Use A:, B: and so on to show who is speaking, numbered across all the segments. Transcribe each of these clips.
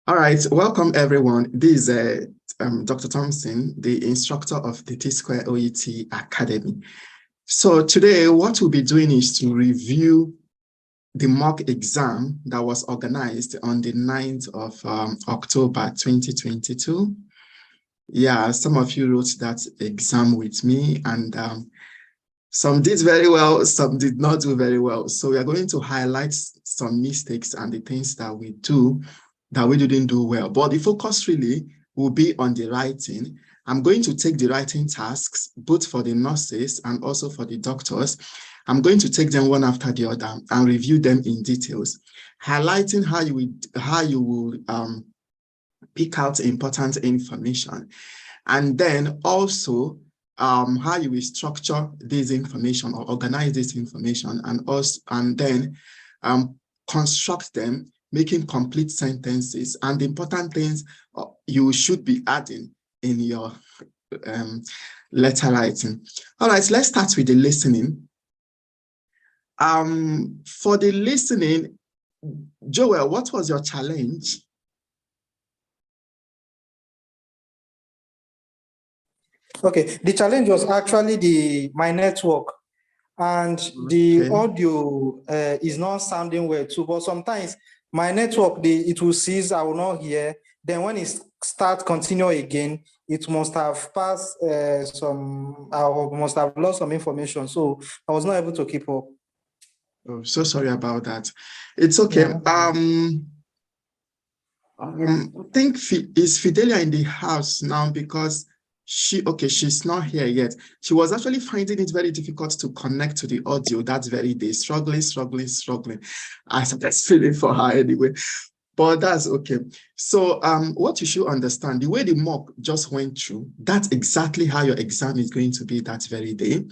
A: All right, welcome everyone. This is Dr. Thompson, the instructor of the T-Square OET Academy. So today what we'll be doing is to review the mock exam that was organized on the 9th of October 2022. Yeah, some of you wrote that exam with me, and some did very well, some did not do very well. So we are going to highlight some mistakes and the things that we do that we didn't do well. But the focus really will be on the writing. I'm going to take the writing tasks, both for the nurses and also for the doctors. I'm going to take them one after the other and review them in details, highlighting how you will pick out important information. And then also how you will structure this information or organize this information, and then construct them, making complete sentences, and the important things you should be adding in your letter writing. All right, let's start with the listening. For the listening, Joel, what was your challenge?
B: Okay, the challenge was actually my network, and the audio is not sounding well too, but sometimes my network, it will cease, I will not hear. Then when it starts continue again, it must have passed I must have lost some information. So I was not able to keep up.
A: Oh, so sorry about that. It's okay. Yeah. I think is Fidelia in the house now, because she's not here yet. She was actually finding it very difficult to connect to the audio that very day, struggling. I started feeling for her anyway, but that's okay. So what you should understand, the way the mock just went through, that's exactly how your exam is going to be that very day.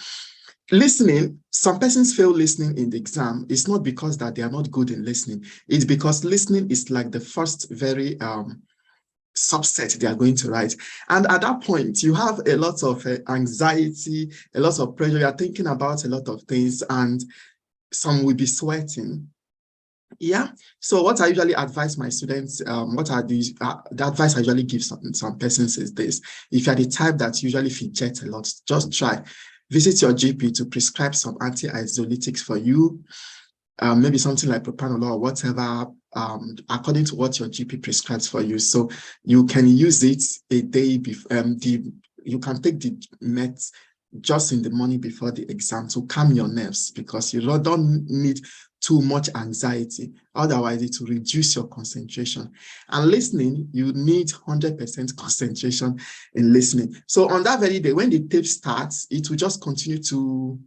A: Listening, some persons fail listening in the exam. It's not because that they are not good in listening. It's because listening is like the first very subset they are going to write. And at that point, you have a lot of anxiety, a lot of pressure. You're thinking about a lot of things, and some will be sweating. Yeah. So what I usually advise my students, the advice I usually give some persons is this: if you're the type that usually fidget a lot, just try. Visit your GP to prescribe some anti-anxiolytics for you, maybe something like propranolol or whatever, according to what your GP prescribes for you. So you can use it a day before. You can take the meds just in the morning before the exam to calm your nerves, because you don't need too much anxiety. Otherwise, it will reduce your concentration. And listening, you need 100% concentration in listening. So on that very day, when the tape starts, it will just continue to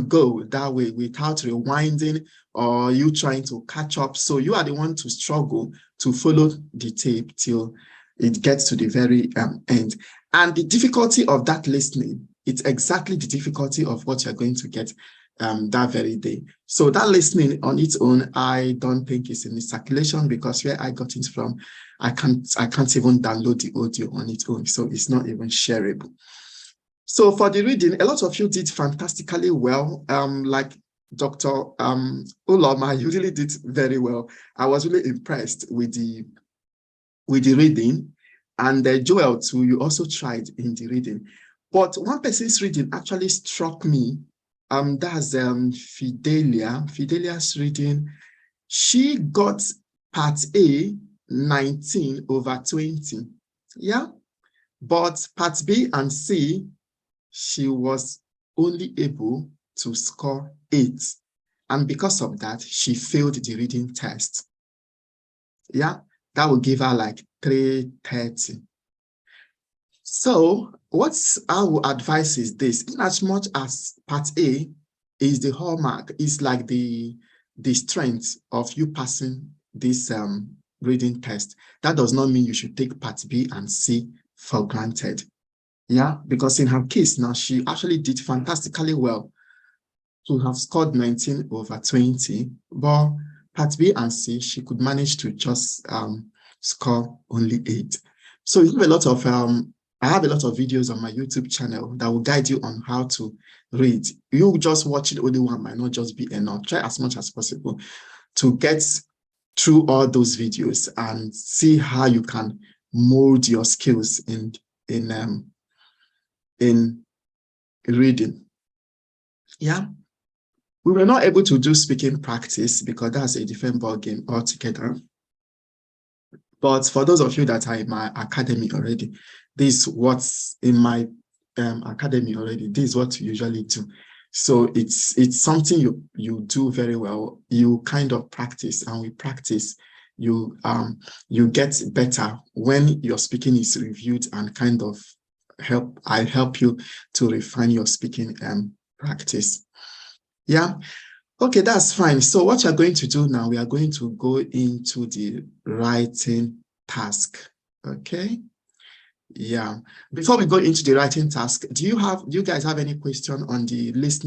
A: go that way without rewinding or you trying to catch up. So you are the one to struggle to follow the tape till it gets to the very end. And the difficulty of that listening, it's exactly the difficulty of what you're going to get that very day. So that listening on its own, I don't think is in the circulation, because where I got it from, I can't even download the audio on its own. So it's not even shareable. So for the reading, a lot of you did fantastically well. Like Dr. Uloma, you really did very well. I was really impressed with the reading. And Joel too, you also tried in the reading. But one person's reading actually struck me. That's Fidelia. Fidelia's reading, she got part A 19/20. Yeah. But part B and C, she was only able to score 8. And because of that, she failed the reading test. Yeah, that will give her like 330. So what I would advise is this: in as much as part A is the hallmark, is like the strength of you passing this reading test, that does not mean you should take part B and C for granted. Yeah, because in her case now, she actually did fantastically well to have scored 19/20, but part B and C, she could manage to just score only 8. So you have a lot of I have a lot of videos on my YouTube channel that will guide you on how to read. You just watching only one might not just be enough. Try as much as possible to get through all those videos and see how you can mold your skills in reading. Yeah. We were not able to do speaking practice because that's a different ballgame altogether. But for those of you that are in my academy already, this is what's in my academy already. This is what you usually do. So it's something you do very well. You kind of practice, and we practice. You get better when your speaking is reviewed and kind of I help you to refine your speaking practice. Yeah. Okay, that's fine. So what you're going to do now, we are going to go into the writing task. Okay. Yeah. Before we go into the writing task, do you guys have any question on the listening?